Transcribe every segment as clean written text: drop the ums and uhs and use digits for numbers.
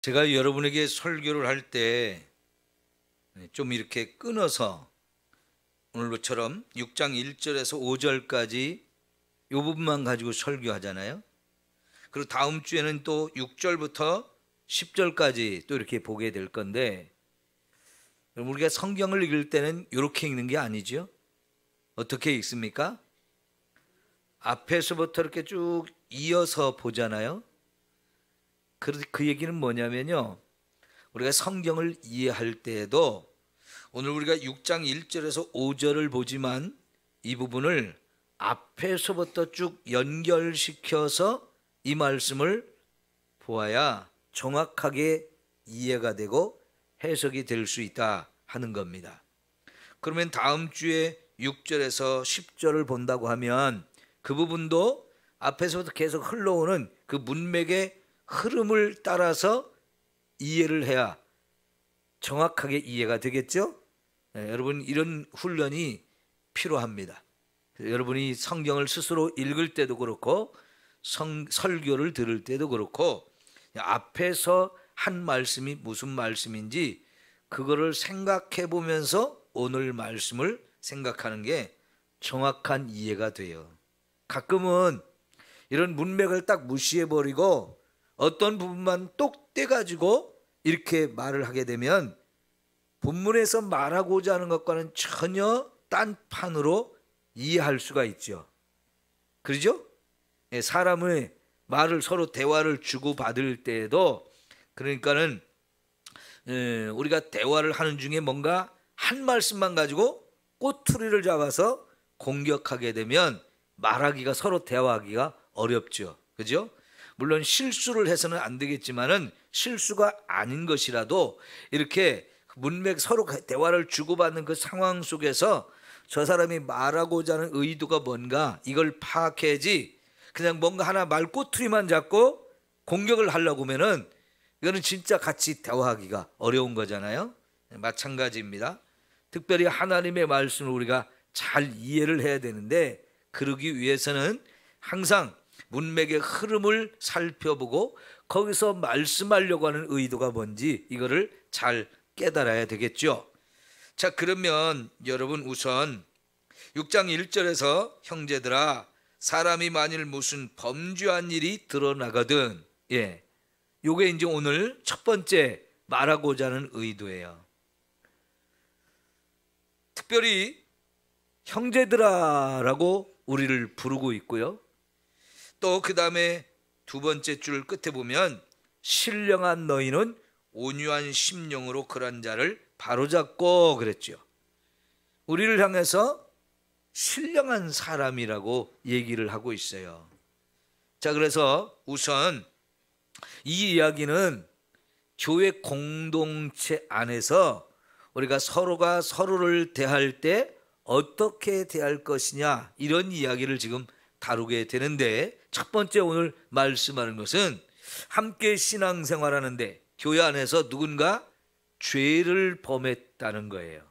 제가 여러분에게 설교를 할 때 좀 이렇게 끊어서 오늘처럼 6장 1절에서 5절까지 이 부분만 가지고 설교하잖아요. 그리고 다음 주에는 또 6절부터 10절까지 또 이렇게 보게 될 건데, 우리가 성경을 읽을 때는 이렇게 읽는 게 아니죠. 어떻게 읽습니까? 앞에서부터 이렇게 쭉 이어서 보잖아요. 그 얘기는 뭐냐면요, 우리가 성경을 이해할 때에도 오늘 우리가 6장 1절에서 5절을 보지만 이 부분을 앞에서부터 쭉 연결시켜서 이 말씀을 보아야 정확하게 이해가 되고 해석이 될 수 있다 하는 겁니다. 그러면 다음 주에 6절에서 10절을 본다고 하면 그 부분도 앞에서부터 계속 흘러오는 그 문맥의 흐름을 따라서 이해를 해야 정확하게 이해가 되겠죠? 네, 여러분, 이런 훈련이 필요합니다. 여러분이 성경을 스스로 읽을 때도 그렇고 설교를 들을 때도 그렇고 앞에서 한 말씀이 무슨 말씀인지 그거를 생각해 보면서 오늘 말씀을 생각하는 게 정확한 이해가 돼요. 가끔은 이런 문맥을 딱 무시해버리고 어떤 부분만 똑 떼가지고 이렇게 말을 하게 되면 본문에서 말하고자 하는 것과는 전혀 딴 판으로 이해할 수가 있죠. 그러죠? 사람의 말을 서로 대화를 주고받을 때에도, 그러니까는 우리가 대화를 하는 중에 뭔가 한 말씀만 가지고 꼬투리를 잡아서 공격하게 되면 말하기가, 서로 대화하기가 어렵죠. 그죠? 물론 실수를 해서는 안 되겠지만은 실수가 아닌 것이라도 이렇게 문맥 서로 대화를 주고받는 그 상황 속에서 저 사람이 말하고자 하는 의도가 뭔가 이걸 파악해야지, 그냥 뭔가 하나 말 꼬투리만 잡고 공격을 하려고 하면은 이거는 진짜 같이 대화하기가 어려운 거잖아요. 마찬가지입니다. 특별히 하나님의 말씀을 우리가 잘 이해를 해야 되는데, 그러기 위해서는 항상 문맥의 흐름을 살펴보고 거기서 말씀하려고 하는 의도가 뭔지 이거를 잘 깨달아야 되겠죠. 자, 그러면 여러분, 우선 6장 1절에서 형제들아, 사람이 만일 무슨 범죄한 일이 드러나거든, 요게 이제 오늘 첫 번째 말하고자 하는 의도예요. 특별히 형제들아라고 우리를 부르고 있고요. 또 그 다음에 두 번째 줄 끝에 보면 신령한 너희는 온유한 심령으로 그런 자를 바로잡고 그랬죠. 우리를 향해서 신령한 사람이라고 얘기를 하고 있어요. 자, 그래서 우선 이 이야기는 교회 공동체 안에서 우리가 서로가 서로를 대할 때 어떻게 대할 것이냐, 이런 이야기를 지금 다루게 되는데, 첫 번째 오늘 말씀하는 것은 함께 신앙생활하는데 교회 안에서 누군가 죄를 범했다는 거예요.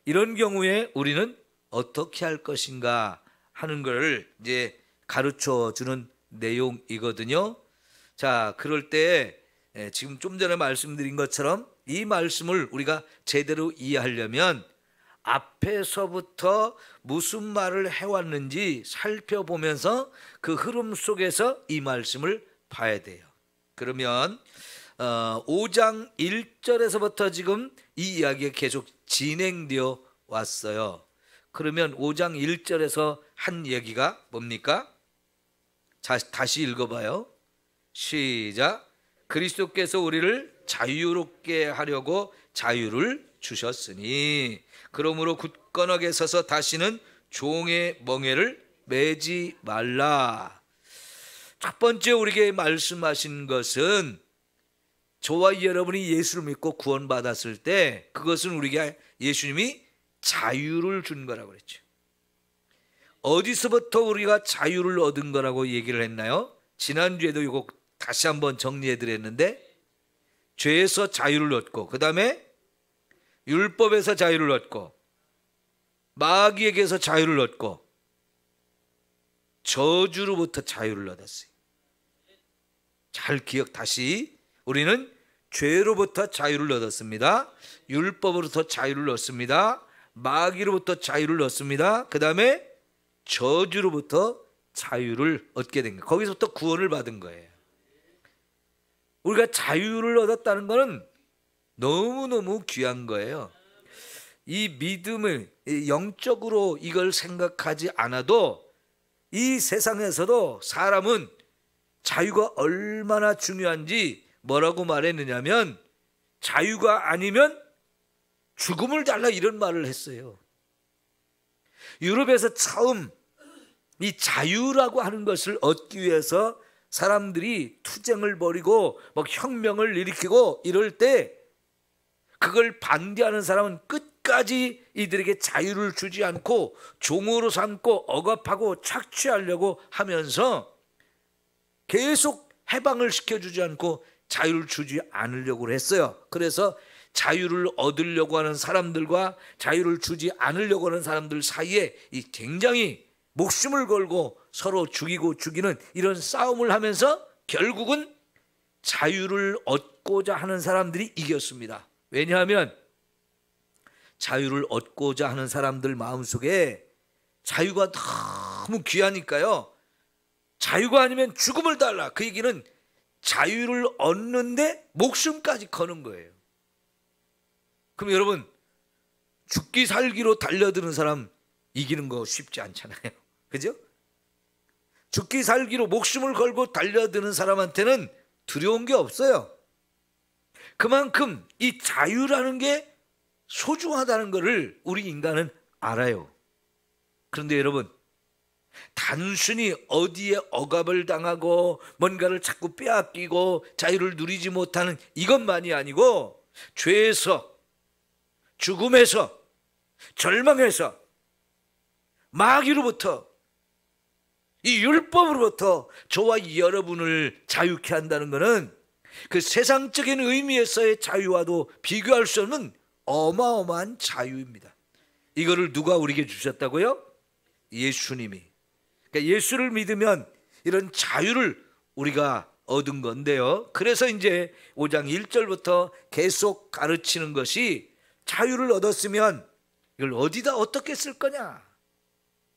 이런 경우에 우리는 어떻게 할 것인가 하는 걸 이제 가르쳐 주는 내용이거든요. 자, 그럴 때 지금 좀 전에 말씀드린 것처럼 이 말씀을 우리가 제대로 이해하려면 앞에서부터 무슨 말을 해왔는지 살펴보면서 그 흐름 속에서 이 말씀을 봐야 돼요. 그러면 5장 1절에서부터 지금 이 이야기가 계속 진행되어 왔어요. 그러면 5장 1절에서 한 얘기가 뭡니까? 자, 다시 읽어봐요. 시작. 그리스도께서 우리를 자유롭게 하려고 자유를 주셨으니 그러므로 굳건하게 서서 다시는 종의 멍에를 매지 말라. 첫 번째 우리에게 말씀하신 것은, 저와 여러분이 예수를 믿고 구원받았을 때 그것은 우리에게 예수님이 자유를 준 거라고 그랬죠. 어디서부터 우리가 자유를 얻은 거라고 얘기를 했나요? 지난주에도 이거 다시 한번 정리해 드렸는데, 죄에서 자유를 얻고, 그 다음에 율법에서 자유를 얻고, 마귀에게서 자유를 얻고, 저주로부터 자유를 얻었어요. 잘 기억, 다시 우리는 죄로부터 자유를 얻었습니다. 율법으로부터 자유를 얻습니다. 마귀로부터 자유를 얻습니다. 그 다음에 저주로부터 자유를 얻게 된 거예요. 거기서부터 구원을 받은 거예요. 우리가 자유를 얻었다는 것은 너무너무 귀한 거예요. 이 믿음을 영적으로 이걸 생각하지 않아도 이 세상에서도 사람은 자유가 얼마나 중요한지 뭐라고 말했느냐면 자유가 아니면 죽음을 달라 이런 말을 했어요. 유럽에서 처음 이 자유라고 하는 것을 얻기 위해서 사람들이 투쟁을 벌이고 막 혁명을 일으키고 이럴 때 그걸 반대하는 사람은 끝까지 이들에게 자유를 주지 않고 종으로 삼고 억압하고 착취하려고 하면서 계속 해방을 시켜주지 않고 자유를 주지 않으려고 했어요. 그래서 자유를 얻으려고 하는 사람들과 자유를 주지 않으려고 하는 사람들 사이에 이 굉장히 목숨을 걸고 서로 죽이고 죽이는 이런 싸움을 하면서 결국은 자유를 얻고자 하는 사람들이 이겼습니다. 왜냐하면 자유를 얻고자 하는 사람들 마음속에 자유가 너무 귀하니까요. 자유가 아니면 죽음을 달라. 그 얘기는 자유를 얻는데 목숨까지 거는 거예요. 그럼 여러분, 죽기 살기로 달려드는 사람 이기는 거 쉽지 않잖아요. 그죠? 죽기 살기로 목숨을 걸고 달려드는 사람한테는 두려운 게 없어요. 그만큼 이 자유라는 게 소중하다는 것을 우리 인간은 알아요. 그런데 여러분, 단순히 어디에 억압을 당하고 뭔가를 자꾸 빼앗기고 자유를 누리지 못하는 이것만이 아니고 죄에서, 죽음에서, 절망에서, 마귀로부터, 이 율법으로부터 저와 여러분을 자유케 한다는 것은 그 세상적인 의미에서의 자유와도 비교할 수 없는 어마어마한 자유입니다. 이거를 누가 우리에게 주셨다고요? 예수님이. 그러니까 예수를 믿으면 이런 자유를 우리가 얻은 건데요. 그래서 이제 5장 1절부터 계속 가르치는 것이 자유를 얻었으면 이걸 어디다 어떻게 쓸 거냐.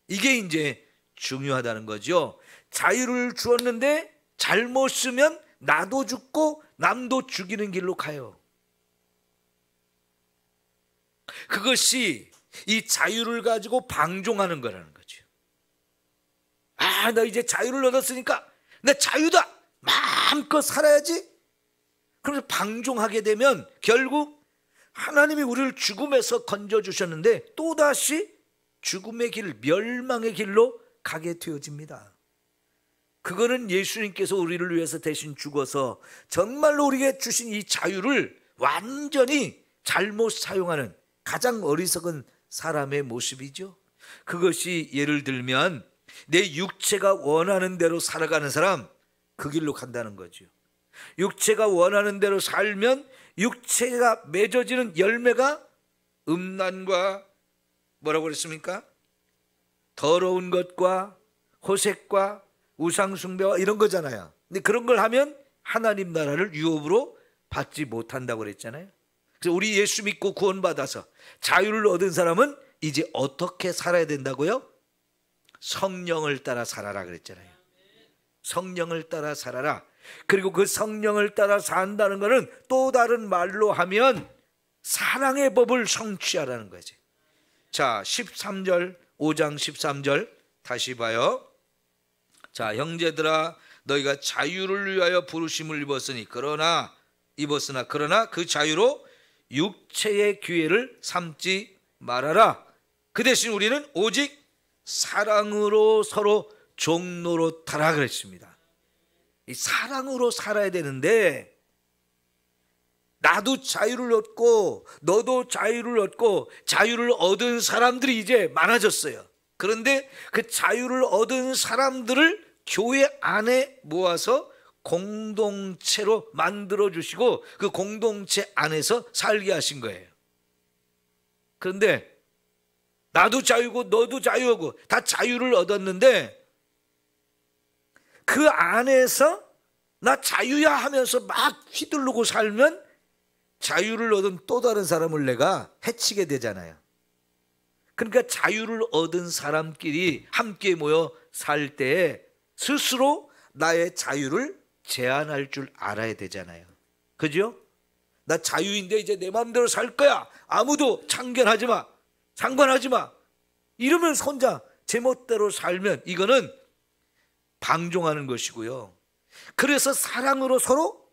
이게 이제 중요하다는 거죠. 자유를 주었는데 잘못 쓰면 나도 죽고 남도 죽이는 길로 가요. 그것이 이 자유를 가지고 방종하는 거라는 거죠. 아, 나 이제 자유를 얻었으니까 나 자유다. 마음껏 살아야지. 그래서 방종하게 되면 결국 하나님이 우리를 죽음에서 건져주셨는데 또다시 죽음의 길, 멸망의 길로 가게 되어집니다. 그거는 예수님께서 우리를 위해서 대신 죽어서 정말로 우리에게 주신 이 자유를 완전히 잘못 사용하는 가장 어리석은 사람의 모습이죠. 그것이 예를 들면 내 육체가 원하는 대로 살아가는 사람, 그 길로 간다는 거죠. 육체가 원하는 대로 살면 육체가 맺어지는 열매가 음란과 뭐라고 그랬습니까? 더러운 것과 호색과 우상숭배와 이런 거잖아요. 근데 그런 걸 하면 하나님 나라를 유업으로 받지 못한다고 그랬잖아요. 그래서 우리 예수 믿고 구원받아서 자유를 얻은 사람은 이제 어떻게 살아야 된다고요? 성령을 따라 살아라 그랬잖아요. 성령을 따라 살아라. 그리고 그 성령을 따라 산다는 것은 또 다른 말로 하면 사랑의 법을 성취하라는 거지. 자, 13절, 5장 13절 다시 봐요. 자, 형제들아, 너희가 자유를 위하여 부르심을 입었으나 그 자유로 육체의 기회를 삼지 말아라. 그 대신 우리는 오직 사랑으로 서로 종노릇하라 그랬습니다. 이 사랑으로 살아야 되는데 나도 자유를 얻고 너도 자유를 얻고 자유를 얻은 사람들이 이제 많아졌어요. 그런데 그 자유를 얻은 사람들을 교회 안에 모아서 공동체로 만들어 주시고 그 공동체 안에서 살게 하신 거예요. 그런데 나도 자유고 너도 자유고 다 자유를 얻었는데 그 안에서 나 자유야 하면서 막 휘두르고 살면 자유를 얻은 또 다른 사람을 내가 해치게 되잖아요. 그러니까 자유를 얻은 사람끼리 함께 모여 살 때 스스로 나의 자유를 제한할 줄 알아야 되잖아요. 그죠? 나 자유인데 이제 내 마음대로 살 거야. 아무도 참견하지 마. 상관하지 마. 이러면 혼자 제멋대로 살면 이거는 방종하는 것이고요. 그래서 사랑으로 서로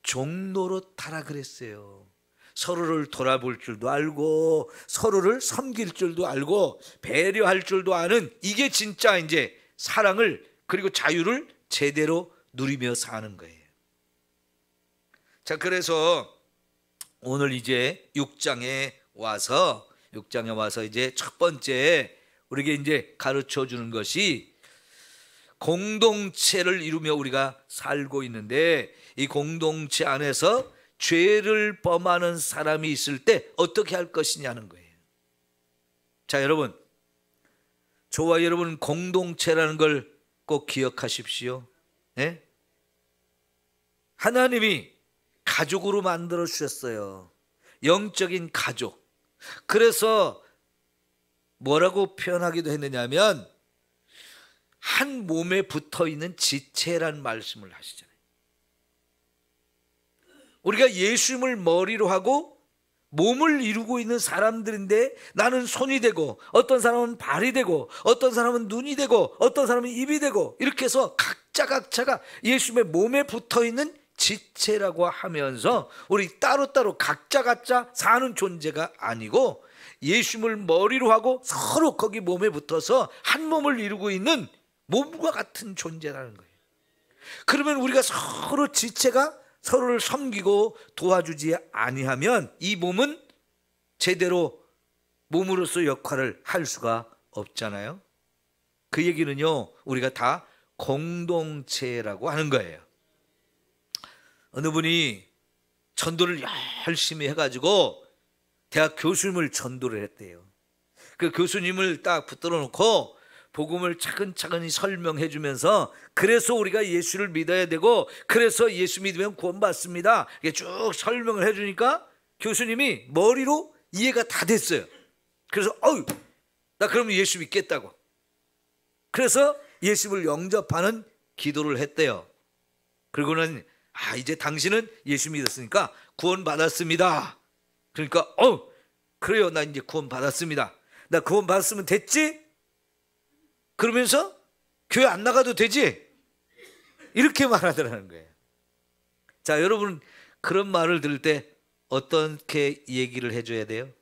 종노릇하라 그랬어요. 서로를 돌아볼 줄도 알고 서로를 섬길 줄도 알고 배려할 줄도 아는, 이게 진짜 이제 사랑을 그리고 자유를 제대로 누리며 사는 거예요. 자, 그래서 오늘 이제 6장에 와서 이제 첫 번째 우리에게 이제 가르쳐 주는 것이 공동체를 이루며 우리가 살고 있는데, 이 공동체 안에서 죄를 범하는 사람이 있을 때 어떻게 할 것이냐는 거예요. 자, 여러분, 저와 여러분 공동체라는 걸 꼭 기억하십시오. 네? 하나님이 가족으로 만들어 주셨어요. 영적인 가족. 그래서 뭐라고 표현하기도 했느냐면 한 몸에 붙어있는 지체라는 말씀을 하시잖아요. 우리가 예수님을 머리로 하고 몸을 이루고 있는 사람들인데, 나는 손이 되고 어떤 사람은 발이 되고 어떤 사람은 눈이 되고 어떤 사람은 입이 되고, 이렇게 해서 각자가 예수님의 몸에 붙어있는 지체라고 하면서 우리 따로따로 각자 사는 존재가 아니고 예수님을 머리로 하고 서로 거기 몸에 붙어서 한 몸을 이루고 있는 몸과 같은 존재라는 거예요. 그러면 우리가 서로 지체가 서로를 섬기고 도와주지 아니하면 이 몸은 제대로 몸으로서 역할을 할 수가 없잖아요. 그 얘기는요, 우리가 다 공동체라고 하는 거예요. 어느 분이 전도를 열심히 해가지고 대학 교수님을 전도를 했대요. 그 교수님을 딱 붙들어 놓고 복음을 차근차근히 설명해 주면서, 그래서 우리가 예수를 믿어야 되고 그래서 예수 믿으면 구원받습니다, 이게 쭉 설명을 해 주니까 교수님이 머리로 이해가 다 됐어요. 그래서 나 그러면 예수 믿겠다고. 그래서 예수를 영접하는 기도를 했대요. 그리고는 이제 당신은 예수 믿었으니까 구원받았습니다. 그러니까 그래요, 나 이제 구원받았습니다. 나 구원받았으면 됐지? 그러면서 교회 안 나가도 되지? 이렇게 말하더라는 거예요. 자, 여러분 그런 말을 들을 때 어떻게 얘기를 해줘야 돼요?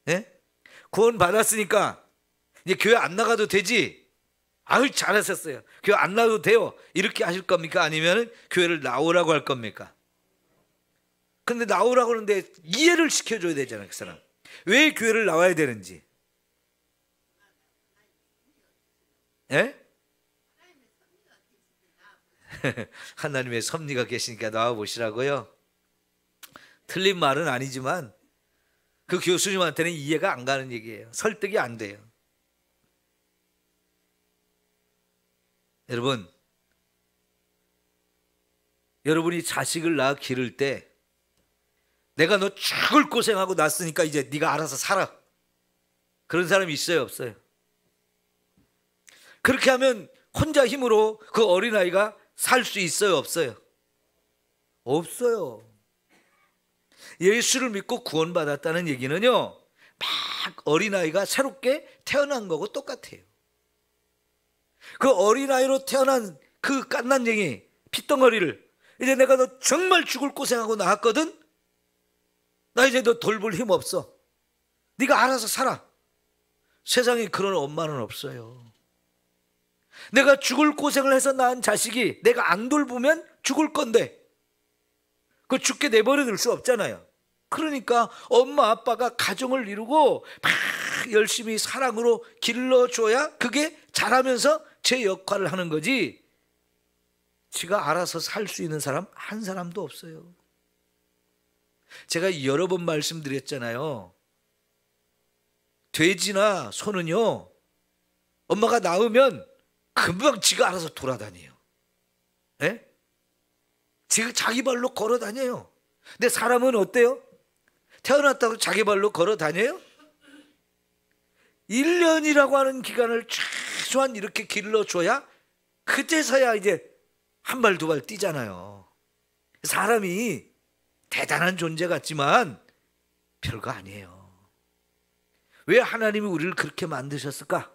네? 구원받았으니까 이제 교회 안 나가도 되지? 아유, 잘하셨어요. 교회 안 나가도 돼요. 이렇게 하실 겁니까? 아니면 교회를 나오라고 할 겁니까? 근데 나오라고 하는데 이해를 시켜줘야 되잖아요, 그 사람. 왜 교회를 나와야 되는지. 예? 하나님의 섭리가 계시니까 나와보시라고요. 틀린 말은 아니지만 그 교수님한테는 이해가 안 가는 얘기예요. 설득이 안 돼요. 여러분, 여러분이 자식을 낳아 기를 때 내가 너 죽을 고생하고 낳았으니까 이제 네가 알아서 살아, 그런 사람이 있어요, 없어요? 그렇게 하면 혼자 힘으로 그 어린아이가 살 수 있어요, 없어요? 없어요. 예수를 믿고 구원받았다는 얘기는요, 막 어린아이가 새롭게 태어난 거고 똑같아요. 그 어린아이로 태어난 그 갓난쟁이 핏덩어리를 이제 내가 너 정말 죽을 고생하고 낳았거든? 나 이제 너 돌볼 힘 없어. 네가 알아서 살아. 세상에 그런 엄마는 없어요. 내가 죽을 고생을 해서 낳은 자식이 내가 안 돌보면 죽을 건데 그거 죽게 내버려 둘 수 없잖아요. 그러니까 엄마 아빠가 가정을 이루고 막 열심히 사랑으로 길러줘야 그게 자라면서 제 역할을 하는 거지, 지가 알아서 살 수 있는 사람 한 사람도 없어요. 제가 여러 번 말씀드렸잖아요. 돼지나 소는요, 엄마가 낳으면 금방 지가 알아서 돌아다녀요. 예? 지가 자기 발로 걸어 다녀요. 근데 사람은 어때요? 태어났다고 자기 발로 걸어 다녀요? 1년이라고 하는 기간을 최소한 이렇게 길러줘야 그때서야 이제 한 발 두 발 뛰잖아요. 사람이 대단한 존재 같지만 별거 아니에요. 왜 하나님이 우리를 그렇게 만드셨을까?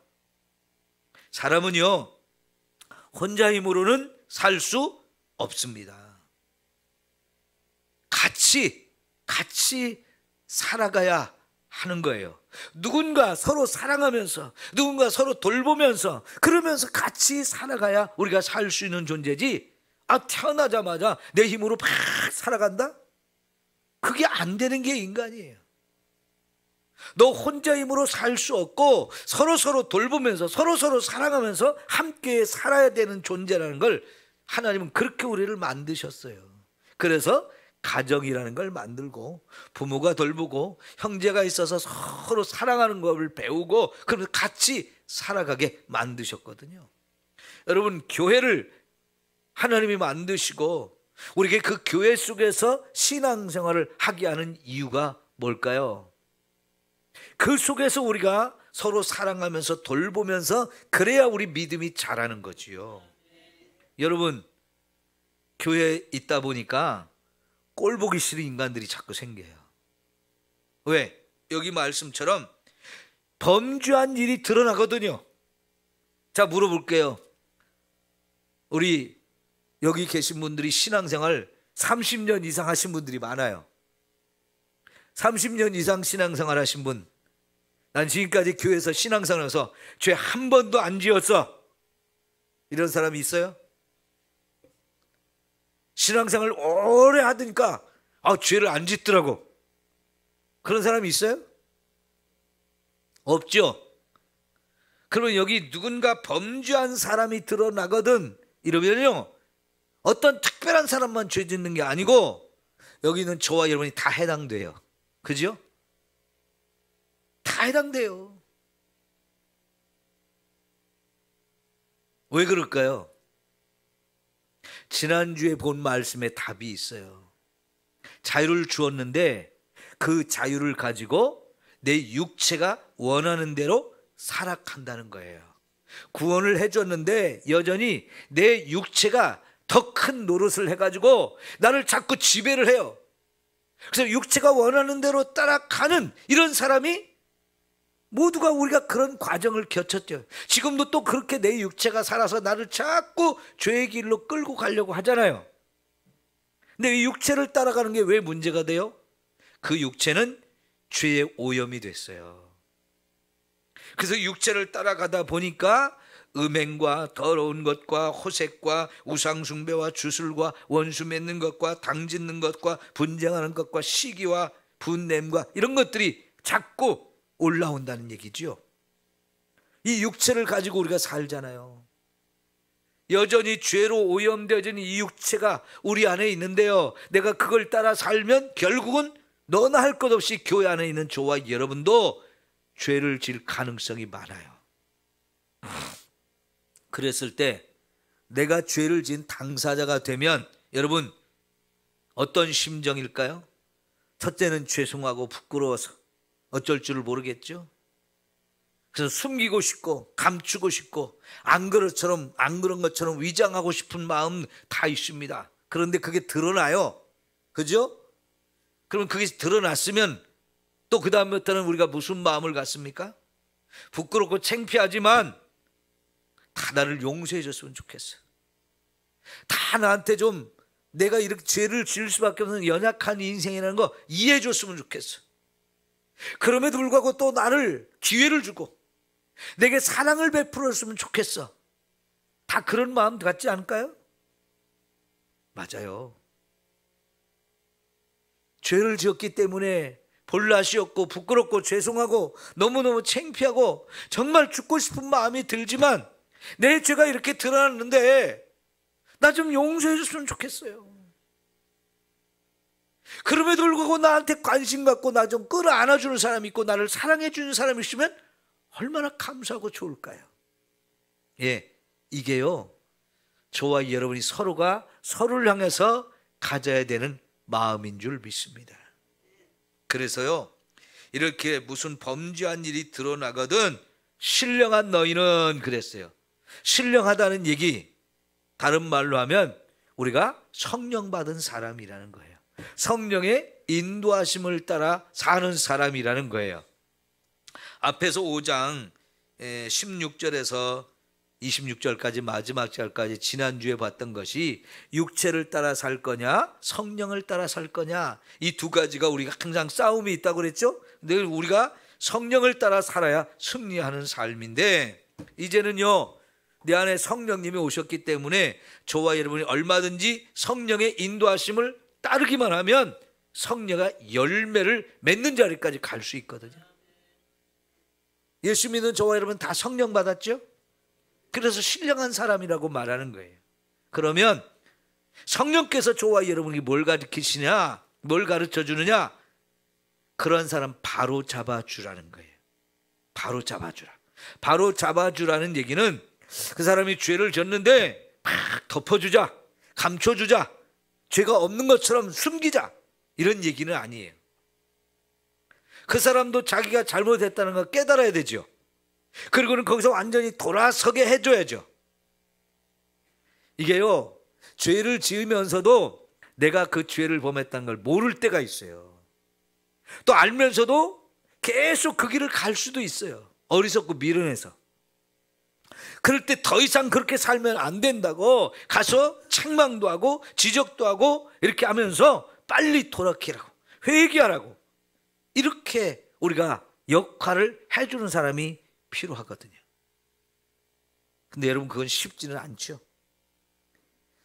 사람은요, 혼자 힘으로는 살 수 없습니다. 같이 살아가야 하는 거예요. 누군가 서로 사랑하면서, 누군가 서로 돌보면서, 그러면서 같이 살아가야 우리가 살 수 있는 존재지, 태어나자마자 내 힘으로 팍 살아간다? 그게 안 되는 게 인간이에요. 너 혼자 힘으로 살 수 없고 서로 돌보면서 서로 사랑하면서 함께 살아야 되는 존재라는 걸 하나님은 그렇게 우리를 만드셨어요. 그래서 가정이라는 걸 만들고 부모가 돌보고 형제가 있어서 서로 사랑하는 것을 배우고 그러면서 같이 살아가게 만드셨거든요. 여러분, 교회를 하나님이 만드시고 우리에게 그 교회 속에서 신앙생활을 하게 하는 이유가 뭘까요? 그 속에서 우리가 서로 사랑하면서 돌보면서 그래야 우리 믿음이 자라는 거지요. 여러분, 교회에 있다 보니까 꼴 보기 싫은 인간들이 자꾸 생겨요. 왜? 여기 말씀처럼 범죄한 일이 드러나거든요. 자, 물어볼게요. 우리 여기 계신 분들이 신앙생활 30년 이상 하신 분들이 많아요. 30년 이상 신앙생활 하신 분, 난 지금까지 교회에서 신앙생활해서 죄 한 번도 안 지었어, 이런 사람이 있어요? 신앙생활 오래 하니까 죄를 안 짓더라고, 그런 사람이 있어요? 없죠. 그러면 여기 누군가 범죄한 사람이 드러나거든 이러면요, 어떤 특별한 사람만 죄 짓는 게 아니고 여기는 저와 여러분이 다 해당돼요. 그죠? 다 해당돼요. 왜 그럴까요? 지난주에 본 말씀에 답이 있어요. 자유를 주었는데 그 자유를 가지고 내 육체가 원하는 대로 살아간다는 거예요. 구원을 해줬는데 여전히 내 육체가 더 큰 노릇을 해가지고 나를 자꾸 지배를 해요. 그래서 육체가 원하는 대로 따라가는 이런 사람이, 모두가 우리가 그런 과정을 거쳤죠. 지금도 또 그렇게 내 육체가 살아서 나를 자꾸 죄의 길로 끌고 가려고 하잖아요. 근데 이 육체를 따라가는 게 왜 문제가 돼요? 그 육체는 죄의 오염이 됐어요. 그래서 육체를 따라가다 보니까 음행과 더러운 것과 호색과 우상숭배와 주술과 원수 맺는 것과 당짓는 것과 분쟁하는 것과 시기와 분냄과 이런 것들이 자꾸 올라온다는 얘기죠. 이 육체를 가지고 우리가 살잖아요. 여전히 죄로 오염되어진 이 육체가 우리 안에 있는데요, 내가 그걸 따라 살면 결국은 너나 할 것 없이 교회 안에 있는 저와 여러분도 죄를 질 가능성이 많아요. 그랬을 때 내가 죄를 지은 당사자가 되면 여러분 어떤 심정일까요? 첫째는 죄송하고 부끄러워서 어쩔 줄을 모르겠죠. 그래서 숨기고 싶고 감추고 싶고 안 그런 것처럼 위장하고 싶은 마음 다 있습니다. 그런데 그게 드러나요. 그죠? 그러면 그게 드러났으면 또 그 다음부터는 우리가 무슨 마음을 갖습니까? 부끄럽고 창피하지만 다 나를 용서해 줬으면 좋겠어. 다 나한테 좀 내가 이렇게 죄를 지을 수밖에 없는 연약한 인생이라는 거 이해해 줬으면 좋겠어. 그럼에도 불구하고 또 나를 기회를 주고 내게 사랑을 베풀었으면 좋겠어. 다 그런 마음 같지 않을까요? 맞아요. 죄를 지었기 때문에 볼낯이 없고 부끄럽고 죄송하고 너무너무 창피하고 정말 죽고 싶은 마음이 들지만 내 죄가 이렇게 드러났는데 나 좀 용서해 줬으면 좋겠어요. 그럼에도 불구하고 나한테 관심 갖고 나 좀 끌어안아주는 사람이 있고 나를 사랑해 주는 사람이 있으면 얼마나 감사하고 좋을까요? 예, 이게요, 저와 여러분이 서로가 서로를 향해서 가져야 되는 마음인 줄 믿습니다. 그래서요, 이렇게 무슨 범죄한 일이 드러나거든 신령한 너희는 그랬어요. 신령하다는 얘기, 다른 말로 하면 우리가 성령 받은 사람이라는 거예요. 성령의 인도하심을 따라 사는 사람이라는 거예요. 앞에서 5장 16절에서 26절까지 마지막 절까지 지난주에 봤던 것이 육체를 따라 살 거냐 성령을 따라 살 거냐, 이 두 가지가 우리가 항상 싸움이 있다고 그랬죠. 근데 우리가 성령을 따라 살아야 승리하는 삶인데, 이제는요 내 안에 성령님이 오셨기 때문에 저와 여러분이 얼마든지 성령의 인도하심을 따르기만 하면 성령의 열매를 맺는 자리까지 갈 수 있거든요. 예수 믿는 저와 여러분 다 성령 받았죠? 그래서 신령한 사람이라고 말하는 거예요. 그러면 성령께서 저와 여러분이 뭘 가르치시냐, 뭘 가르쳐 주느냐, 그런 사람 바로 잡아주라는 거예요. 바로 잡아주라. 바로 잡아주라는 얘기는 그 사람이 죄를 졌는데 막 덮어주자, 감춰주자, 죄가 없는 것처럼 숨기자, 이런 얘기는 아니에요. 그 사람도 자기가 잘못했다는 걸 깨달아야 되죠. 그리고는 거기서 완전히 돌아서게 해줘야죠. 이게요, 죄를 지으면서도 내가 그 죄를 범했다는 걸 모를 때가 있어요. 또 알면서도 계속 그 길을 갈 수도 있어요. 어리석고 미련해서. 그럴 때 더 이상 그렇게 살면 안 된다고 가서 책망도 하고 지적도 하고 이렇게 하면서 빨리 돌아키라고, 회개하라고, 이렇게 우리가 역할을 해주는 사람이 필요하거든요. 근데 여러분 그건 쉽지는 않죠.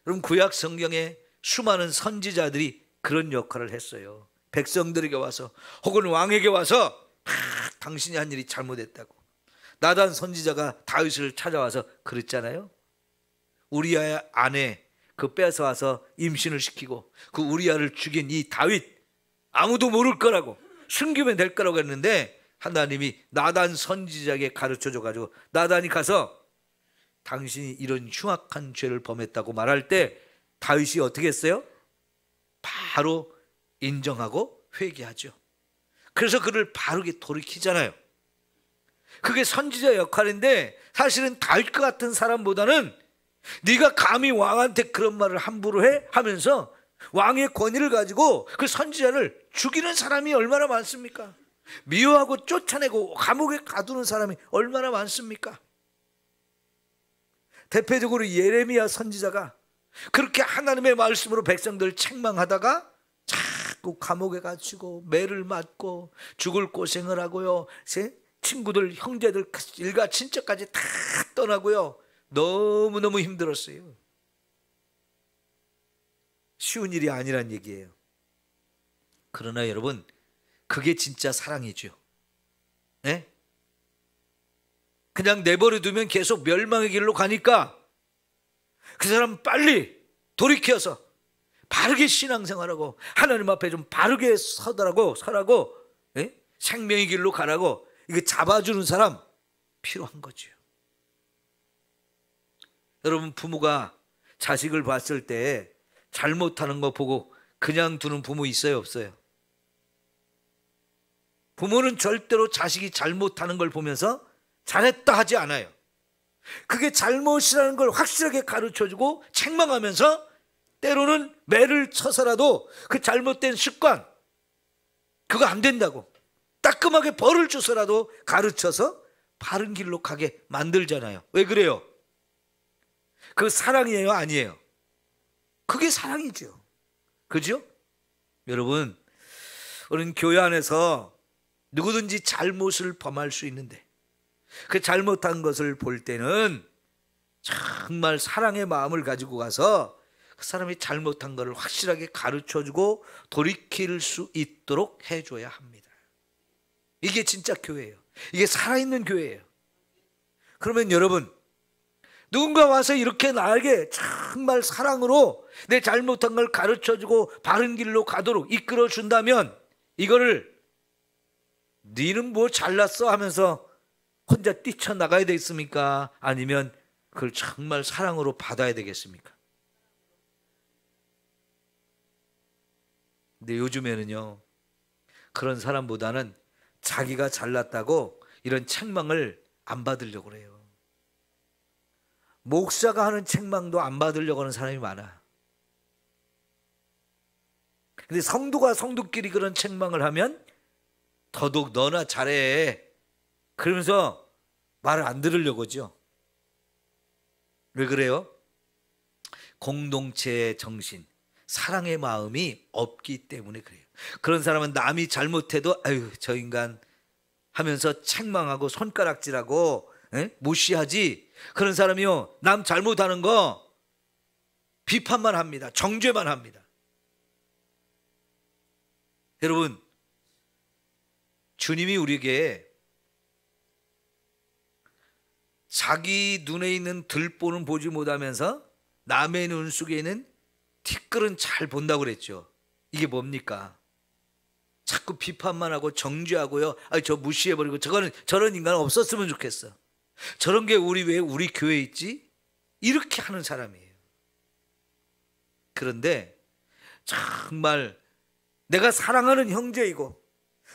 여러분 구약 성경에 수많은 선지자들이 그런 역할을 했어요. 백성들에게 와서 혹은 왕에게 와서 당신이 한 일이 잘못했다고. 나단 선지자가 다윗을 찾아와서 그랬잖아요. 우리아의 아내 그 뺏어와서 임신을 시키고 그 우리아를 죽인 이 다윗 아무도 모를 거라고, 숨기면 될 거라고 했는데 하나님이 나단 선지자에게 가르쳐줘가지고 나단이 가서 당신이 이런 흉악한 죄를 범했다고 말할 때 다윗이 어떻게 했어요? 바로 인정하고 회개하죠. 그래서 그를 바르게 돌이키잖아요. 그게 선지자 역할인데, 사실은 다윗 같은 사람보다는 네가 감히 왕한테 그런 말을 함부로 해? 하면서 왕의 권위를 가지고 그 선지자를 죽이는 사람이 얼마나 많습니까? 미워하고 쫓아내고 감옥에 가두는 사람이 얼마나 많습니까? 대표적으로 예레미야 선지자가 그렇게 하나님의 말씀으로 백성들을 책망하다가 자꾸 감옥에 갇히고 매를 맞고 죽을 고생을 하고요, 친구들 형제들 일가 친척까지 다 떠나고요, 너무너무 힘들었어요. 쉬운 일이 아니란 얘기예요. 그러나 여러분 그게 진짜 사랑이죠. 네? 그냥 내버려 두면 계속 멸망의 길로 가니까 그 사람 빨리 돌이켜서 바르게 신앙생활하고 하나님 앞에 좀 바르게 서라고 네? 생명의 길로 가라고 이거 잡아주는 사람 필요한 거죠. 여러분 부모가 자식을 봤을 때 잘못하는 거 보고 그냥 두는 부모 있어요, 없어요? 부모는 절대로 자식이 잘못하는 걸 보면서 잘했다 하지 않아요. 그게 잘못이라는 걸 확실하게 가르쳐주고 책망하면서 때로는 매를 쳐서라도 그 잘못된 습관, 그거 안 된다고 따끔하게 벌을 줘서라도 가르쳐서 바른 길로 가게 만들잖아요. 왜 그래요? 그 사랑이에요, 아니에요? 그게 사랑이죠. 그죠? 여러분, 우리는 교회 안에서 누구든지 잘못을 범할 수 있는데 그 잘못한 것을 볼 때는 정말 사랑의 마음을 가지고 가서 그 사람이 잘못한 것을 확실하게 가르쳐주고 돌이킬 수 있도록 해줘야 합니다. 이게 진짜 교회예요. 이게 살아있는 교회예요. 그러면 여러분, 누군가 와서 이렇게 나에게 정말 사랑으로 내 잘못한 걸 가르쳐주고 바른 길로 가도록 이끌어준다면 이거를 너는 뭐 잘났어 하면서 혼자 뛰쳐나가야 되겠습니까? 아니면 그걸 정말 사랑으로 받아야 되겠습니까? 근데 요즘에는요, 그런 사람보다는 자기가 잘났다고 이런 책망을 안 받으려고 그래요. 목사가 하는 책망도 안 받으려고 하는 사람이 많아. 근데 성도가 성도끼리 그런 책망을 하면 더더욱 너나 잘해, 그러면서 말을 안 들으려고 하죠. 왜 그래요? 공동체의 정신, 사랑의 마음이 없기 때문에 그래요. 그런 사람은 남이 잘못해도 아유 저 인간 하면서 책망하고 손가락질하고 무시하지. 그런 사람이요, 남 잘못하는 거 비판만 합니다. 정죄만 합니다. 여러분, 주님이 우리에게 자기 눈에 있는 들보는 보지 못하면서 남의 눈 속에 있는 티끌은 잘 본다고 그랬죠. 이게 뭡니까? 자꾸 비판만 하고 정죄하고요, 저 무시해버리고 저런 인간은 없었으면 좋겠어. 저런 게 왜 우리 교회에 있지? 이렇게 하는 사람이에요. 그런데 정말 내가 사랑하는 형제이고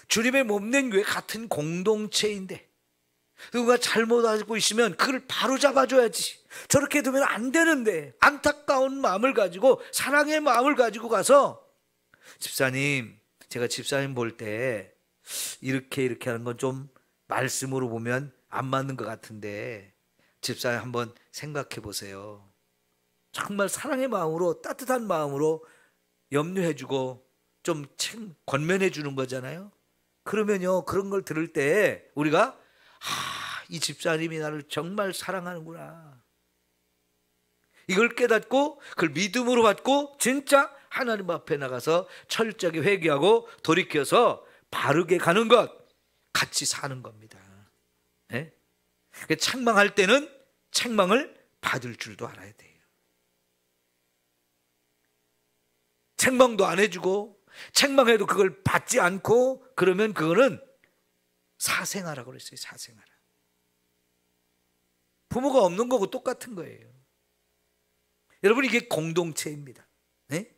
주님의 몸된 교회 같은 공동체인데 누가 잘못하고 있으면 그걸 바로 잡아줘야지. 저렇게 두면 안 되는데, 안타까운 마음을 가지고, 사랑의 마음을 가지고 가서, 집사님, 제가 집사님 볼 때 이렇게 하는 건 좀 말씀으로 보면 안 맞는 것 같은데 집사님 한번 생각해 보세요. 정말 사랑의 마음으로, 따뜻한 마음으로 염려해주고 좀 권면해 주는 거잖아요. 그러면요, 그런 걸 들을 때 우리가 이 집사님이 나를 정말 사랑하는구나, 이걸 깨닫고 그걸 믿음으로 받고 진짜 하나님 앞에 나가서 철저하게 회개하고 돌이켜서 바르게 가는 것, 같이 사는 겁니다. 네? 책망할 때는 책망을 받을 줄도 알아야 돼요. 책망도 안 해주고 책망해도 그걸 받지 않고 그러면 그거는 사생아라고 그랬어요. 사생아라. 부모가 없는 거고 똑같은 거예요. 여러분, 이게 공동체입니다. 네?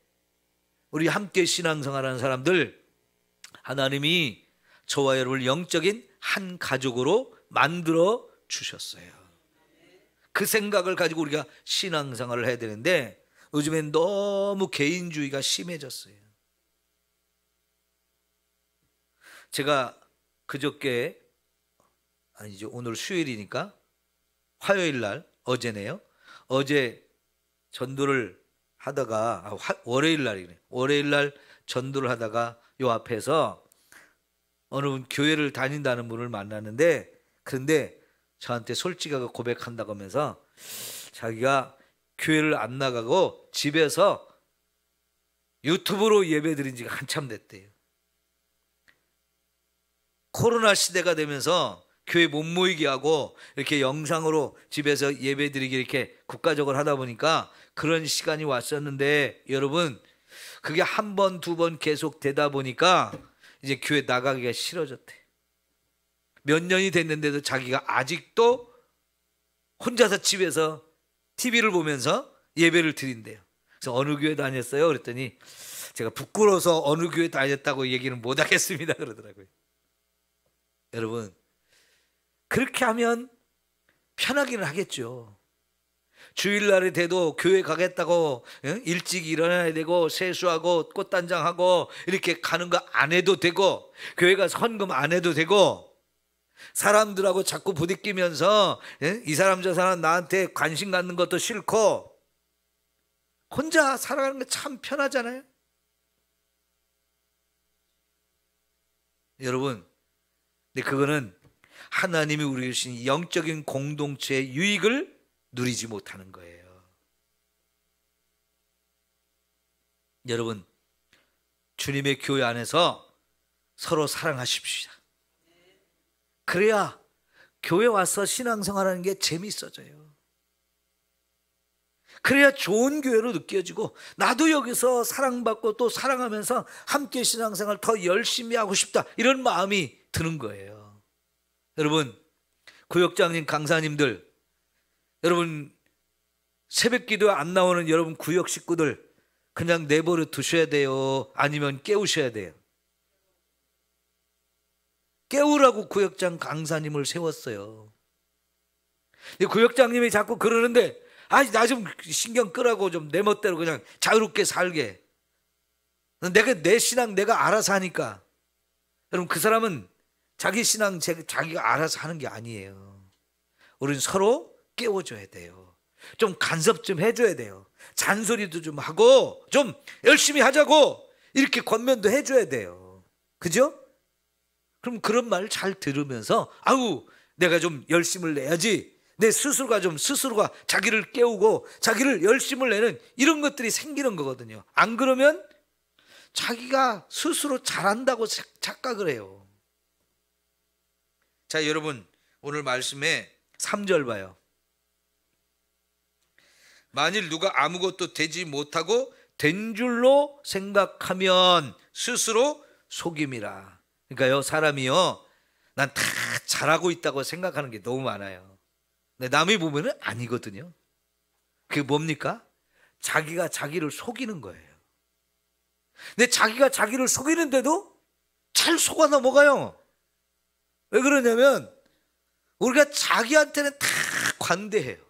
우리 함께 신앙생활하는 사람들, 하나님이 저와 여러분을 영적인 한 가족으로 만들어 주셨어요. 그 생각을 가지고 우리가 신앙생활을 해야 되는데 요즘엔 너무 개인주의가 심해졌어요. 제가 그저께, 아니죠, 오늘 수요일이니까 화요일 날, 어제네요. 어제 전도를 하다가 월요일 날이네. 월요일 날 전도를 하다가 요 앞에서 어느 분 교회를 다닌다는 분을 만났는데, 그런데 저한테 솔직하게 고백한다고 하면서 자기가 교회를 안 나가고 집에서 유튜브로 예배 드린 지가 한참 됐대요. 코로나 시대가 되면서 교회 못 모이게 하고 이렇게 영상으로 집에서 예배 드리기 이렇게 국가적으로 하다 보니까 그런 시간이 왔었는데, 여러분, 그게 한 번, 두 번 계속 되다 보니까 이제 교회 나가기가 싫어졌대. 몇 년이 됐는데도 자기가 아직도 혼자서 집에서 TV를 보면서 예배를 드린대요. 그래서 어느 교회 다녔어요? 그랬더니 제가 부끄러워서 어느 교회 다녔다고 얘기는 못 하겠습니다 그러더라고요. 여러분, 그렇게 하면 편하기는 하겠죠. 주일날에 돼도 교회 가겠다고 일찍 일어나야 되고 세수하고 꽃단장하고 이렇게 가는 거 안 해도 되고, 교회 가서 헌금 안 해도 되고, 사람들하고 자꾸 부딪히면서 이 사람 저 사람 나한테 관심 갖는 것도 싫고 혼자 살아가는 게 참 편하잖아요. 여러분, 근데 그거는 하나님이 우리에게 주신 영적인 공동체의 유익을 누리지 못하는 거예요. 여러분, 주님의 교회 안에서 서로 사랑하십시오. 그래야 교회 와서 신앙생활하는 게 재밌어져요. 그래야 좋은 교회로 느껴지고 나도 여기서 사랑받고 또 사랑하면서 함께 신앙생활 더 열심히 하고 싶다, 이런 마음이 드는 거예요. 여러분, 구역장님, 강사님들, 여러분 새벽 기도에 안 나오는 여러분 구역 식구들, 그냥 내버려 두셔야 돼요? 아니면 깨우셔야 돼요? 깨우라고 구역장 강사님을 세웠어요. 구역장님이 자꾸 그러는데 나 좀 신경 끄라고, 좀 내 멋대로 그냥 자유롭게 살게. 내 신앙 내가 알아서 하니까. 여러분, 그 사람은 자기 신앙 자기가 알아서 하는 게 아니에요. 우리는 서로 깨워줘야 돼요. 좀 간섭 좀 해줘야 돼요. 잔소리도 좀 하고 좀 열심히 하자고 이렇게 권면도 해줘야 돼요. 그죠? 그럼 그런 말 잘 들으면서 내가 좀 열심을 내야지, 내 스스로가 자기를 깨우고 자기를 열심을 내는 이런 것들이 생기는 거거든요. 안 그러면 자기가 스스로 잘한다고 착각을 해요. 자, 여러분, 오늘 말씀에 3절 봐요. 만일 누가 아무것도 되지 못하고 된 줄로 생각하면 스스로 속임이라. 그러니까요, 사람이요, 난 다 잘하고 있다고 생각하는 게 너무 많아요. 근데 남이 보면은 아니거든요. 그게 뭡니까? 자기가 자기를 속이는 거예요. 근데 자기가 자기를 속이는데도 잘 속아 넘어가요. 왜 그러냐면 우리가 자기한테는 다 관대해요.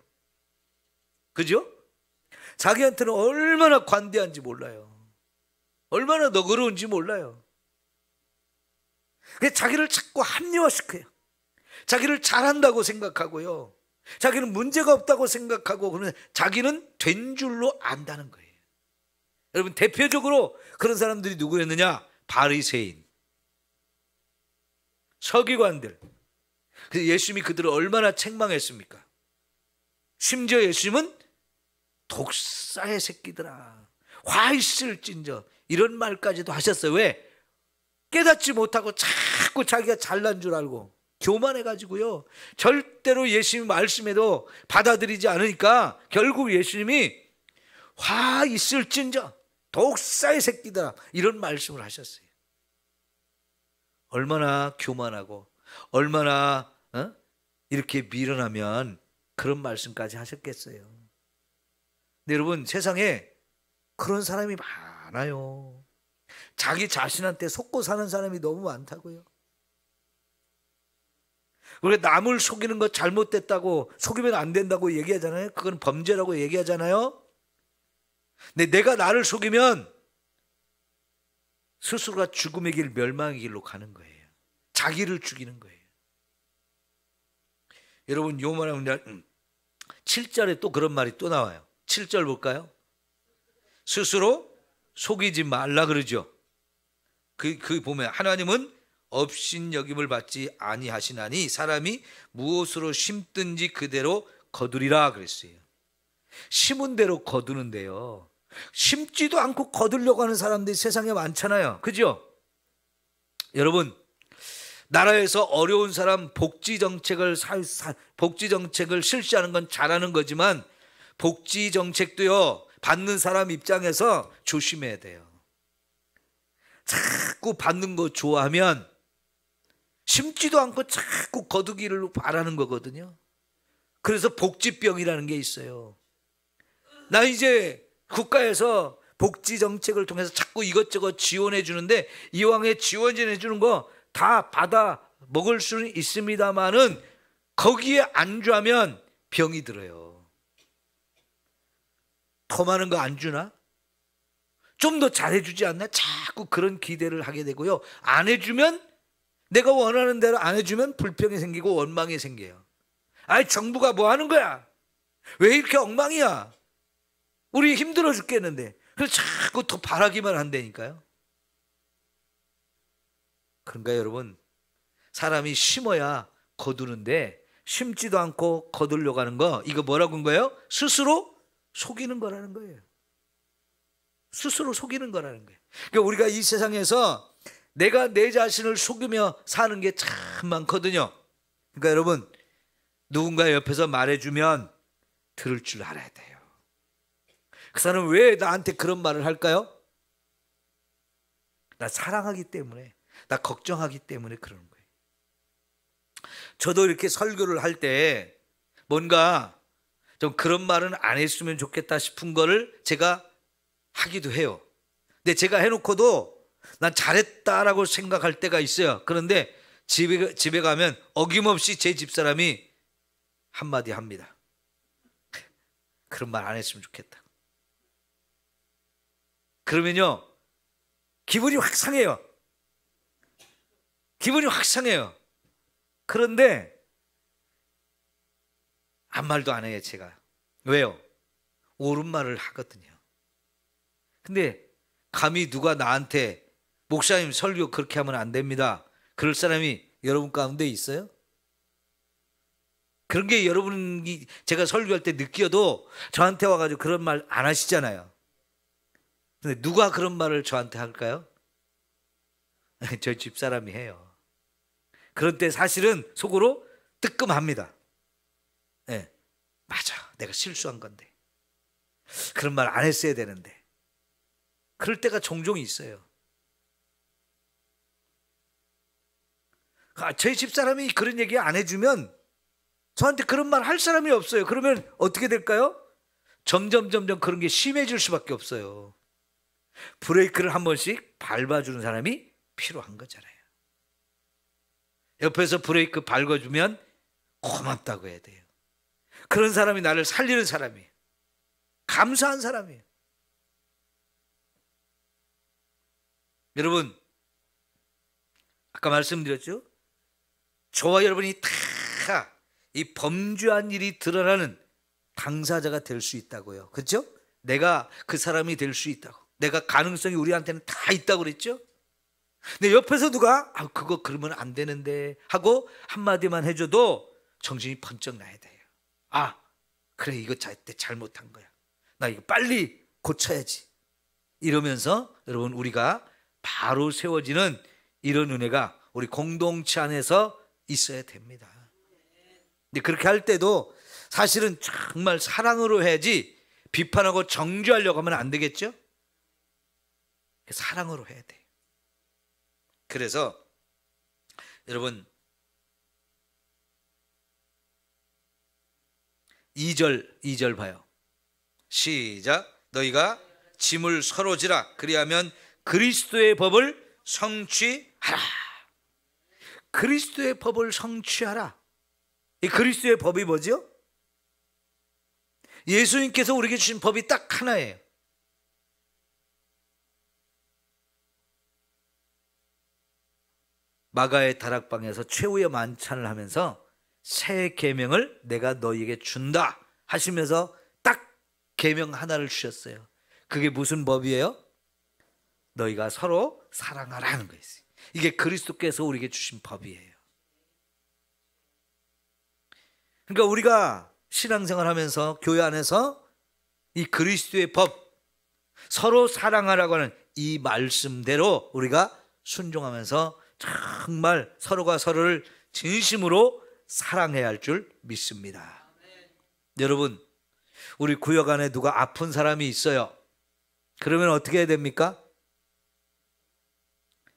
그죠? 자기한테는 얼마나 관대한지 몰라요. 얼마나 너그러운지 몰라요. 그래서 자기를 자꾸 합리화시켜요. 자기를 잘한다고 생각하고요, 자기는 문제가 없다고 생각하고, 그러면 자기는 된 줄로 안다는 거예요. 여러분, 대표적으로 그런 사람들이 누구였느냐? 바리새인, 서기관들. 그래서 예수님이 그들을 얼마나 책망했습니까? 심지어 예수님은 독사의 새끼들아, 화 있을진저, 이런 말까지도 하셨어요. 왜? 깨닫지 못하고 자꾸 자기가 잘난 줄 알고 교만해가지고요, 절대로 예수님 말씀에도 받아들이지 않으니까 결국 예수님이 화 있을진저, 독사의 새끼들아, 이런 말씀을 하셨어요. 얼마나 교만하고 얼마나 이렇게 미련하면 그런 말씀까지 하셨겠어요. 근데 여러분, 세상에 그런 사람이 많아요. 자기 자신한테 속고 사는 사람이 너무 많다고요. 우리가 남을 속이는 거 잘못됐다고, 속이면 안 된다고 얘기하잖아요. 그건 범죄라고 얘기하잖아요. 근데 내가 나를 속이면 스스로가 죽음의 길, 멸망의 길로 가는 거예요. 자기를 죽이는 거예요. 여러분, 요만한 7절에 또 그런 말이 또 나와요. 7절 볼까요? 스스로 속이지 말라 그러죠. 그 보면 하나님은 업신여김을 받지 아니하시나니 사람이 무엇으로 심든지 그대로 거두리라 그랬어요. 심은 대로 거두는데요, 심지도 않고 거두려고 하는 사람들이 세상에 많잖아요. 그죠? 여러분, 나라에서 어려운 사람 복지정책을 실시하는 건 잘하는 거지만 복지정책도요, 받는 사람 입장에서 조심해야 돼요. 자꾸 받는 거 좋아하면 심지도 않고 자꾸 거두기를 바라는 거거든요. 그래서 복지병이라는 게 있어요. 나 이제 국가에서 복지정책을 통해서 자꾸 이것저것 지원해 주는데 이왕에 지원해 주는 거 다 받아 먹을 수는 있습니다만은 거기에 안주하면 병이 들어요. 더 많은 거 안 주나? 좀 더 잘해주지 않나? 자꾸 그런 기대를 하게 되고요, 안 해주면, 내가 원하는 대로 안 해주면 불평이 생기고 원망이 생겨요. 정부가 뭐 하는 거야? 왜 이렇게 엉망이야? 우리 힘들어 죽겠는데. 그래서 자꾸 더 바라기만 한다니까요. 그러니까 여러분, 사람이 심어야 거두는데 심지도 않고 거두려고 하는 거, 이거 뭐라고 한 거예요? 스스로 속이는 거라는 거예요. 스스로 속이는 거라는 거예요. 그러니까 우리가 이 세상에서 내가 내 자신을 속이며 사는 게 참 많거든요. 그러니까 여러분, 누군가 옆에서 말해주면 들을 줄 알아야 돼요. 그 사람은 왜 나한테 그런 말을 할까요? 나 사랑하기 때문에, 나 걱정하기 때문에 그러는 거예요. 저도 이렇게 설교를 할 때 뭔가 좀 그런 말은 안 했으면 좋겠다 싶은 거를 제가 하기도 해요. 근데 제가 해놓고도 난 잘했다라고 생각할 때가 있어요. 그런데 집에 가면 어김없이 제 집사람이 한마디 합니다. 그런 말 안 했으면 좋겠다. 그러면요, 기분이 확 상해요. 기분이 확 상해요. 그런데 아무 말도 안 해요, 제가. 왜요? 옳은 말을 하거든요. 근데 감히 누가 나한테 목사님 설교 그렇게 하면 안 됩니다, 그럴 사람이 여러분 가운데 있어요? 그런 게 여러분이 제가 설교할 때 느껴도 저한테 와가지고 그런 말 안 하시잖아요. 근데 누가 그런 말을 저한테 할까요? 저 집사람이 해요. 그런 때 사실은 속으로 뜨끔합니다. 네, 맞아, 내가 실수한 건데 그런 말 안 했어야 되는데. 그럴 때가 종종 있어요. 저희 집사람이 그런 얘기 안 해주면 저한테 그런 말 할 사람이 없어요. 그러면 어떻게 될까요? 점점 그런 게 심해질 수밖에 없어요. 브레이크를 한 번씩 밟아주는 사람이 필요한 거잖아요. 옆에서 브레이크 밟아주면 고맙다고 해야 돼요. 그런 사람이 나를 살리는 사람이에요. 감사한 사람이에요. 여러분, 아까 말씀드렸죠? 저와 여러분이 다 이 범죄한 일이 드러나는 당사자가 될 수 있다고요. 그렇죠? 내가 그 사람이 될 수 있다고. 내가 가능성이 우리한테는 다 있다고 그랬죠? 근데 옆에서 누가 그거 그러면 안 되는데 하고 한마디만 해줘도 정신이 번쩍 나야 돼요. 그래, 이거 잘못한 거야. 나 이거 빨리 고쳐야지. 이러면서 여러분, 우리가 바로 세워지는 이런 은혜가 우리 공동체 안에서 있어야 됩니다. 근데 그렇게 할 때도 사실은 정말 사랑으로 해야지 비판하고 정죄하려고 하면 안 되겠죠? 사랑으로 해야 돼요. 그래서 여러분, 2절 봐요. 시작. 너희가 짐을 서로 지라. 그리하면 그리스도의 법을 성취하라. 그리스도의 법을 성취하라. 이 그리스도의 법이 뭐죠? 예수님께서 우리에게 주신 법이 딱 하나예요. 마가의 다락방에서 최후의 만찬을 하면서 새 계명을 내가 너희에게 준다 하시면서 딱 계명 하나를 주셨어요. 그게 무슨 법이에요? 너희가 서로 사랑하라는 거예요. 이게 그리스도께서 우리에게 주신 법이에요. 그러니까 우리가 신앙생활 하면서 교회 안에서 이 그리스도의 법, 서로 사랑하라고 하는 이 말씀대로 우리가 순종하면서 정말 서로가 서로를 진심으로 사랑해야 할 줄 믿습니다. 여러분, 우리 구역 안에 누가 아픈 사람이 있어요. 그러면 어떻게 해야 됩니까?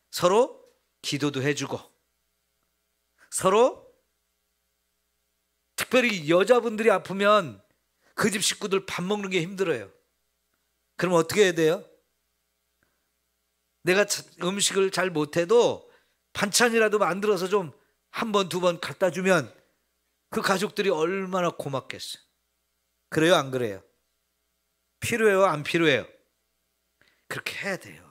서로 기도도 해주고, 서로 특별히 여자분들이 아프면 그 집 식구들 밥 먹는 게 힘들어요. 그럼 어떻게 해야 돼요? 내가 음식을 잘 못해도 반찬이라도 만들어서 좀 한 번, 두 번 갖다 주면 그 가족들이 얼마나 고맙겠어요. 그래요, 안 그래요? 필요해요, 안 필요해요? 그렇게 해야 돼요.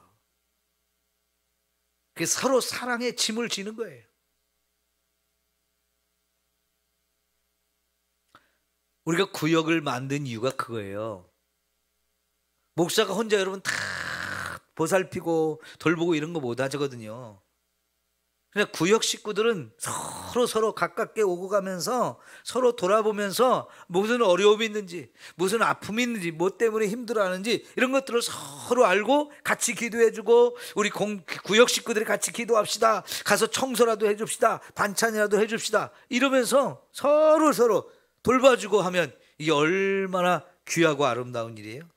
그게 서로 사랑의 짐을 지는 거예요. 우리가 구역을 만든 이유가 그거예요. 목사가 혼자 여러분 다 보살피고 돌보고 이런 거 못 하거든요. 그냥 구역 식구들은 서로 가깝게 오고 가면서 서로 돌아보면서 무슨 어려움이 있는지, 무슨 아픔이 있는지, 뭐 때문에 힘들어하는지 이런 것들을 서로 알고 같이 기도해주고, 우리 구역 식구들이 같이 기도합시다, 가서 청소라도 해줍시다, 반찬이라도 해줍시다, 이러면서 서로 돌봐주고 하면 이게 얼마나 귀하고 아름다운 일이에요.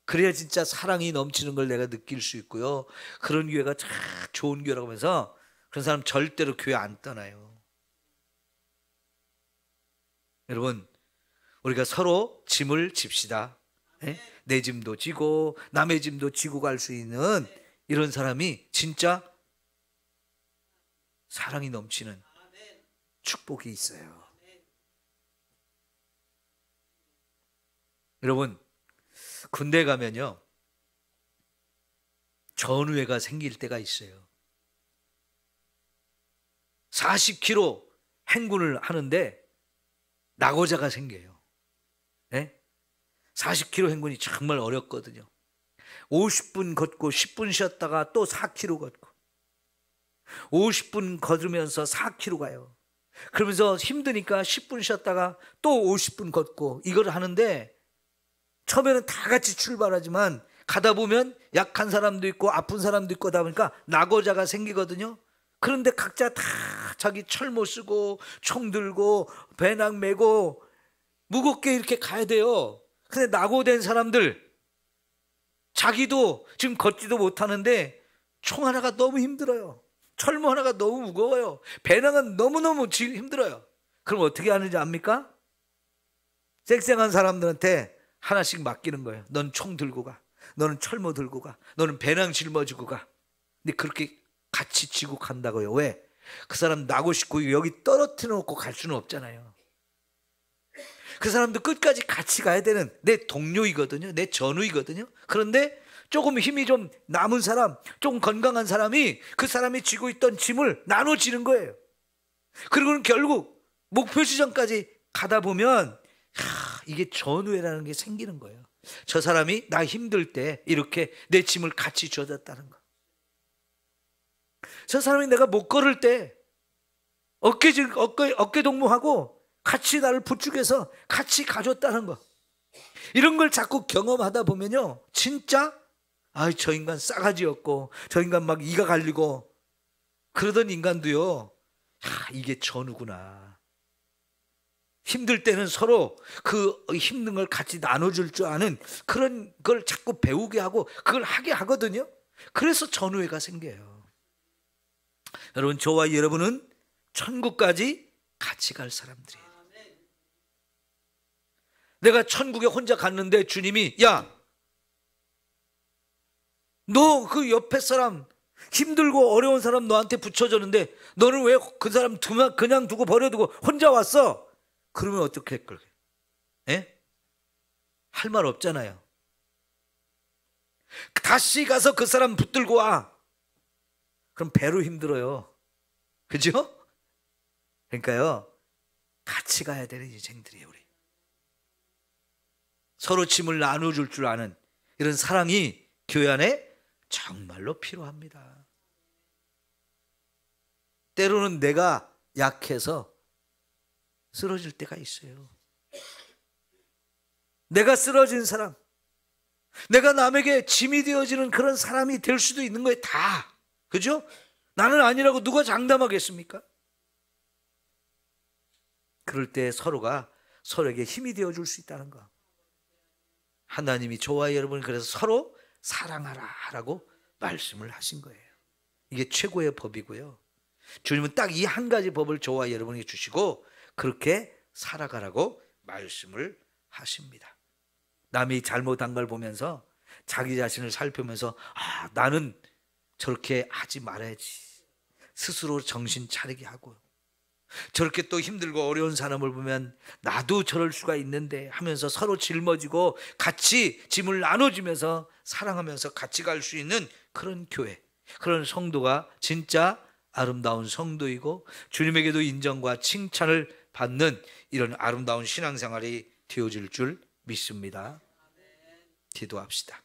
그래야 진짜 사랑이 넘치는 걸 내가 느낄 수 있고요. 그런 교회가 참 좋은 교회라고 하면서 그런 사람 절대로 교회 안 떠나요. 여러분, 우리가 서로 짐을 집시다. 예? 내 짐도 지고 남의 짐도 지고 갈 수 있는 이런 사람이 진짜 사랑이 넘치는 축복이 있어요. 여러분, 군대 가면요 전우회가 생길 때가 있어요. 40km 행군을 하는데 낙오자가 생겨요. 네? 40km 행군이 정말 어렵거든요. 50분 걷고 10분 쉬었다가 또 4km 걷고 50분 걸으면서 4km 가요. 그러면서 힘드니까 10분 쉬었다가 또 50분 걷고 이걸 하는데 처음에는 다 같이 출발하지만 가다 보면 약한 사람도 있고 아픈 사람도 있고 하다 보니까 낙오자가 생기거든요. 그런데 각자 다 자기 철모 쓰고 총 들고 배낭 메고 무겁게 이렇게 가야 돼요. 근데 낙오된 사람들 자기도 지금 걷지도 못하는데 총 하나가 너무 힘들어요. 철모 하나가 너무 무거워요. 배낭은 너무너무 힘들어요. 그럼 어떻게 하는지 압니까? 쌩쌩한 사람들한테 하나씩 맡기는 거예요. 넌 총 들고 가. 너는 철모 들고 가. 너는 배낭 짊어지고 가. 근데 그렇게 같이 지고 간다고요. 왜? 그 사람 나고 싶고 여기 떨어뜨려 놓고 갈 수는 없잖아요. 그 사람도 끝까지 같이 가야 되는 내 동료이거든요. 내 전우이거든요. 그런데 조금 힘이 좀 남은 사람, 조금 건강한 사람이 그 사람이 쥐고 있던 짐을 나눠지는 거예요. 그리고는 결국 목표 지점까지 가다 보면 이게 전우회라는 게 생기는 거예요. 저 사람이 나 힘들 때 이렇게 내 짐을 같이 쥐어줬다는 거. 저 사람이 내가 못 걸을 때 어깨 동무하고 같이 나를 부축해서 같이 가줬다는 거. 이런 걸 자꾸 경험하다 보면요 진짜 저 인간 싸가지였고 저 인간 막 이가 갈리고 그러던 인간도요 이게 전우구나. 힘들 때는 서로 그 힘든 걸 같이 나눠줄 줄 아는 그런 걸 자꾸 배우게 하고 그걸 하게 하거든요. 그래서 전우회가 생겨요. 여러분, 저와 여러분은 천국까지 같이 갈 사람들이에요. 내가 천국에 혼자 갔는데 주님이 야, 너 그 옆에 사람 힘들고 어려운 사람 너한테 붙여줬는데 너는 왜 그 사람 그냥 두고 버려두고 혼자 왔어? 그러면 어떻게 할 거예요? 예? 할 말 없잖아요. 다시 가서 그 사람 붙들고 와. 그럼 배로 힘들어요. 그죠? 그러니까요 같이 가야 되는 인생들이에요. 우리 서로 짐을 나눠줄 줄 아는 이런 사랑이 교회 안에 정말로 필요합니다. 때로는 내가 약해서 쓰러질 때가 있어요. 내가 쓰러진 사람, 내가 남에게 짐이 되어지는 그런 사람이 될 수도 있는 거예요. 다. 그죠? 나는 아니라고 누가 장담하겠습니까? 그럴 때 서로가 서로에게 힘이 되어줄 수 있다는 거. 하나님이 저와 여러분을 그래서 서로 사랑하라라고 말씀을 하신 거예요. 이게 최고의 법이고요. 주님은 딱 이 한 가지 법을 저와 여러분에게 주시고 그렇게 살아가라고 말씀을 하십니다. 남이 잘못한 걸 보면서 자기 자신을 살펴면서 나는 저렇게 하지 말아야지. 스스로 정신 차리게 하고 저렇게 또 힘들고 어려운 사람을 보면 나도 저럴 수가 있는데 하면서 서로 짊어지고 같이 짐을 나눠주면서 사랑하면서 같이 갈 수 있는 그런 교회, 그런 성도가 진짜 아름다운 성도이고 주님에게도 인정과 칭찬을 받는 이런 아름다운 신앙생활이 되어질 줄 믿습니다. 기도합시다.